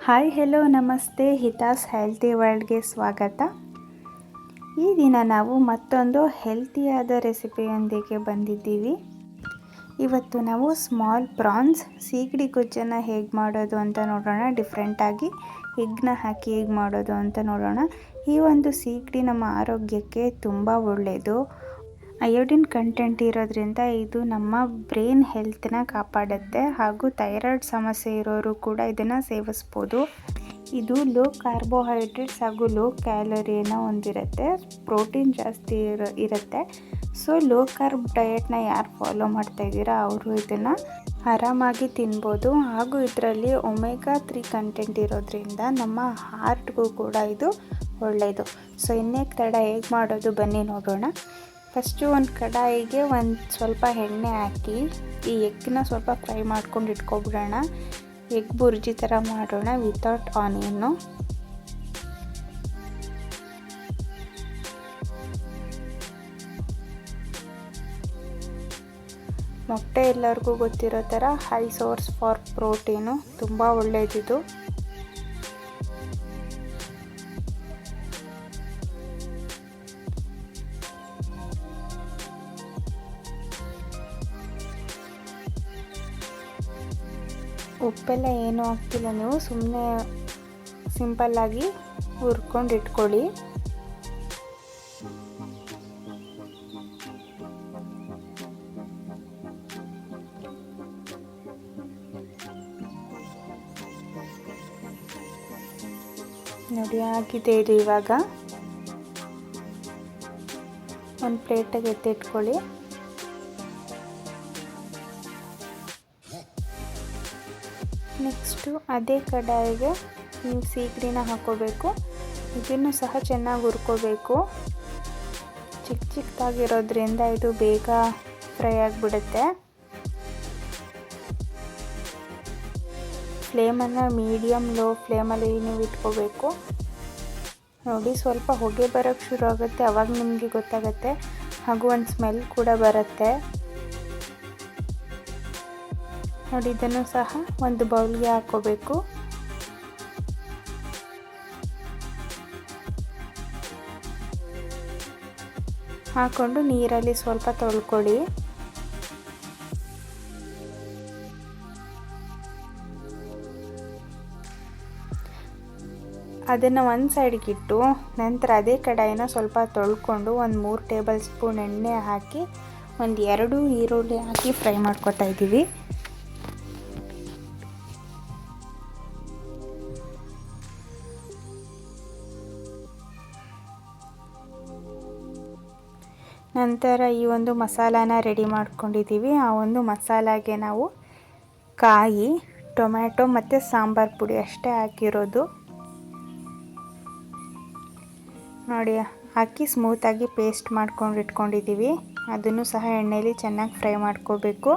Hi hello ನಮಸ್ತೆ, ಹಿತಾಸ್ healthy ವರ್ಲ್ಡ್ಗೆ ಸ್ವಾಗತ. ಈ ದಿನ ನಾವು ಮತ್ತೊಂದು ಹೆಲ್ತಿಯಾದ ರೆಸಿಪಿಯೊಂದಿಗೆ ಬಂದಿದ್ದೀವಿ. ಇವತ್ತು ನಾವು ಸ್ಮಾಲ್ ಪ್ರಾನ್ಸ್ ಸೀಗಡಿ ಗೊಜ್ಜನ್ನು ಹೇಗೆ ಮಾಡೋದು ಅಂತ ನೋಡೋಣ. ಡಿಫ್ರೆಂಟಾಗಿ ಎಗ್ನ ಹಾಕಿ ಹೇಗೆ ಮಾಡೋದು ಅಂತ ನೋಡೋಣ. ಈ ಒಂದು ಸೀಗಡಿ ನಮ್ಮ ಆರೋಗ್ಯಕ್ಕೆ ತುಂಬ ಒಳ್ಳೆಯದು. ಅಯೋಡಿನ್ ಕಂಟೆಂಟ್ ಇರೋದ್ರಿಂದ ಇದು ನಮ್ಮ ಬ್ರೈನ್ ಹೆಲ್ತ್ನ ಕಾಪಾಡುತ್ತೆ. ಹಾಗೂ ಥೈರಾಯ್ಡ್ ಸಮಸ್ಯೆ ಇರೋರು ಕೂಡ ಇದನ್ನು ಸೇವಿಸ್ಬೋದು. ಇದು ಲೋ ಕಾರ್ಬೋಹೈಡ್ರೇಟ್ಸ್ ಹಾಗೂ ಲೋ ಕ್ಯಾಲರಿಯನ್ನು ಹೊಂದಿರುತ್ತೆ. ಪ್ರೋಟೀನ್ ಜಾಸ್ತಿ ಇರುತ್ತೆ. ಸೊ ಲೋ ಕಾರ್ಬ್ ಡಯಟ್ನ ಯಾರು ಫಾಲೋ ಮಾಡ್ತಾ ಇದ್ದೀರಾ ಅವರು ಇದನ್ನು ಆರಾಮಾಗಿ ತಿನ್ಬೋದು. ಹಾಗೂ ಇದರಲ್ಲಿ ಒಮೆಗಾ 3 ಕಂಟೆಂಟ್ ಇರೋದ್ರಿಂದ ನಮ್ಮ ಹಾರ್ಟ್ಗೂ ಕೂಡ ಇದು ಒಳ್ಳೆಯದು. ಸೊ ಇನ್ನೇನು ತಡ ಹೇಗೆ ಮಾಡೋದು ಬನ್ನಿ ನೋಡೋಣ. ಫಸ್ಟು ಒಂದು ಕಡಾಯಿಗೆ ಸ್ವಲ್ಪ ಎಣ್ಣೆ ಹಾಕಿ ಈ ಎಗ್ನ ಸ್ವಲ್ಪ ಫ್ರೈ ಮಾಡ್ಕೊಂಡು ಇಟ್ಕೊಬಿಡೋಣ. ಎಗ್ ಬುರ್ಜಿ ಥರ ಮಾಡೋಣ ವಿತೌಟ್ ಆನಿಯನ್ನು. ಮೊಟ್ಟೆ ಎಲ್ಲರಿಗೂ ಗೊತ್ತಿರೋ ಥರ ಹೈ ಸೋರ್ಸ್ ಫಾರ್ ಪ್ರೋಟೀನು, ತುಂಬ ಒಳ್ಳೆಯದಿದು. ಉಪ್ಪೆಲ್ಲ ಏನೂ ಹಾಕ್ತಿಲ್ಲ, ನೀವು ಸುಮ್ಮನೆ ಸಿಂಪಲ್ಲಾಗಿ ಹುರ್ಕೊಂಡು ಇಟ್ಕೊಳ್ಳಿ. ನೋಡಿ ಆಗಿದೆ ಇದು. ಇವಾಗ ಒಂದು ಪ್ಲೇಟಿಗೆ ಎತ್ತಿಟ್ಕೊಳ್ಳಿ. ನೆಕ್ಸ್ಟು ಅದೇ ಕಡಾಯಿಗೆ ನೀವು ಸೀಗಡಿನ ಹಾಕ್ಕೋಬೇಕು. ಇದನ್ನು ಸಹ ಚೆನ್ನಾಗಿ ಹುರ್ಕೋಬೇಕು. ಚಿಕ್ಕದಾಗಿರೋದ್ರಿಂದ ಇದು ಬೇಗ ಫ್ರೈ ಆಗಿಬಿಡುತ್ತೆ. ಫ್ಲೇಮನ್ನು ಮೀಡಿಯಮ್ ಲೋ ಫ್ಲೇಮಲ್ಲಿ ನೀವು ಇಟ್ಕೋಬೇಕು. ನೋಡಿ ಸ್ವಲ್ಪ ಹೊಗೆ ಬರೋಕ್ಕೆ ಶುರು ಆಗುತ್ತೆ, ಅವಾಗ ನಿಮಗೆ ಗೊತ್ತಾಗುತ್ತೆ. ಹಾಗೂ ಒಂದು ಸ್ಮೆಲ್ ಕೂಡ ಬರುತ್ತೆ. ನೋಡಿ ಇದನ್ನು ಸಹ ಒಂದು ಬೌಲ್ಗೆ ಹಾಕ್ಕೋಬೇಕು. ಹಾಕ್ಕೊಂಡು ನೀರಲ್ಲಿ ಸ್ವಲ್ಪ ತೊಳ್ಕೊಳ್ಳಿ. ಅದನ್ನು ಒಂದು ಸೈಡ್ಗೆ ಇಟ್ಟು ನಂತರ ಅದೇ ಕಡಾಯಿನ ಸ್ವಲ್ಪ ತೊಳ್ಕೊಂಡು ಒಂದು 3 ಟೇಬಲ್ ಸ್ಪೂನ್ ಎಣ್ಣೆ ಹಾಕಿ ಒಂದು 2 ಈರುಳ್ಳಿ ಹಾಕಿ ಫ್ರೈ ಮಾಡ್ಕೊತಾ ಇದ್ದೀವಿ. ನಂತರ ಈ ಒಂದು ಮಸಾಲಾನ ರೆಡಿ ಮಾಡ್ಕೊಂಡಿದ್ದೀವಿ. ಆ ಒಂದು ಮಸಾಲಾಗೆ ನಾವು ಕಾಯಿ, ಟೊಮ್ಯಾಟೊ ಮತ್ತು ಸಾಂಬಾರು ಪುಡಿ ಅಷ್ಟೇ ಹಾಕಿರೋದು. ನೋಡಿ ಹಾಕಿ ಸ್ಮೂತಾಗಿ ಪೇಸ್ಟ್ ಮಾಡ್ಕೊಂಡು ಇಟ್ಕೊಂಡಿದ್ದೀವಿ. ಅದನ್ನು ಸಹ ಎಣ್ಣೆಯಲ್ಲಿ ಚೆನ್ನಾಗಿ ಫ್ರೈ ಮಾಡ್ಕೋಬೇಕು.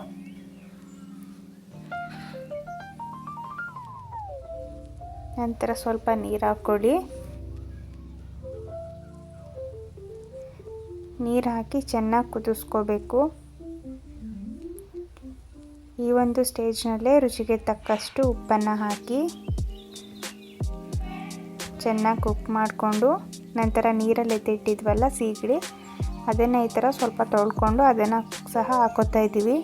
ನಂತರ ಸ್ವಲ್ಪ ನೀರು ಹಾಕ್ಕೊಳ್ಳಿ. ನೀರು ಹಾಕಿ ಚೆನ್ನಾಗಿ ಕುದಿಸ್ಕೋಬೇಕು. ಈ ಒಂದು ಸ್ಟೇಜ್ನಲ್ಲೇ ರುಚಿಗೆ ತಕ್ಕಷ್ಟು ಉಪ್ಪನ್ನು ಹಾಕಿ ಚೆನ್ನಾಗಿ ಕುಕ್ ಮಾಡಿಕೊಂಡು ನಂತರ ನೀರಲ್ಲಿ ಎತ್ತಿಟ್ಟಿದ್ವಲ್ಲ ಸೀಗಡಿ, ಅದನ್ನು ಈ ಥರ ಸ್ವಲ್ಪ ತೊಳ್ಕೊಂಡು ಅದನ್ನು ಸಹ ಹಾಕೋತಾ ಇದ್ದೀವಿ.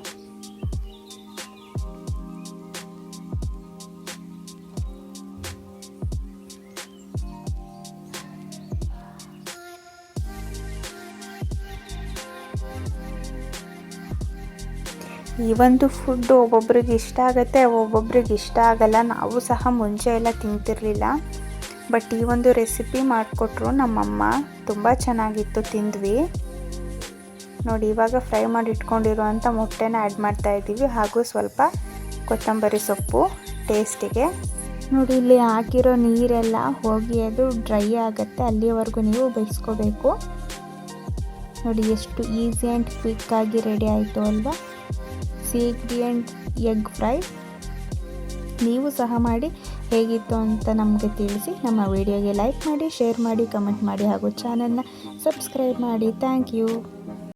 ಈ ಒಂದು ಫುಡ್ಡು ಒಬ್ಬೊಬ್ರಿಗೆ ಇಷ್ಟ ಆಗುತ್ತೆ, ಒಬ್ಬೊಬ್ರಿಗೆ ಇಷ್ಟ ಆಗಲ್ಲ. ನಾವು ಸಹ ಮುಂಚೆ ಎಲ್ಲ ತಿಂತಿರಲಿಲ್ಲ. ಬಟ್ ಈ ಒಂದು ರೆಸಿಪಿ ಮಾಡಿಕೊಟ್ರು ನಮ್ಮಮ್ಮ, ತುಂಬ ಚೆನ್ನಾಗಿತ್ತು, ತಿಂದ್ವಿ. ನೋಡಿ ಇವಾಗ ಫ್ರೈ ಮಾಡಿ ಇಟ್ಕೊಂಡಿರುವಂಥ ಮೊಟ್ಟೆನ ಆ್ಯಡ್ ಮಾಡ್ತಾಯಿದ್ದೀವಿ. ಹಾಗೂ ಸ್ವಲ್ಪ ಕೊತ್ತಂಬರಿ ಸೊಪ್ಪು ಟೇಸ್ಟಿಗೆ. ನೋಡಿ ಇಲ್ಲಿ ಹಾಕಿರೋ ನೀರೆಲ್ಲ ಹೋಗಿ ಅದು ಡ್ರೈ ಆಗುತ್ತೆ, ಅಲ್ಲಿವರೆಗೂ ನೀವು ಬೇಯಿಸ್ಕೋಬೇಕು. ನೋಡಿ ಎಷ್ಟು ಈಸಿ ಆ್ಯಂಡ್ ಕ್ವಿಕ್ಕಾಗಿ ರೆಡಿ ಆಯಿತು ಅಲ್ವಾ ಸೀಗಡಿ ಆ್ಯಂಡ್ ಎಗ್ ಫ್ರೈ. ನೀವು ಸಹ ಮಾಡಿ ಹೇಗಿತ್ತು ಅಂತ ನಮಗೆ ತಿಳಿಸಿ. ನಮ್ಮ ವಿಡಿಯೋಗೆ ಲೈಕ್ ಮಾಡಿ, ಶೇರ್ ಮಾಡಿ, ಕಮೆಂಟ್ ಮಾಡಿ ಹಾಗೂ ಚಾನಲ್ನ ಸಬ್ಸ್ಕ್ರೈಬ್ ಮಾಡಿ. Thank you.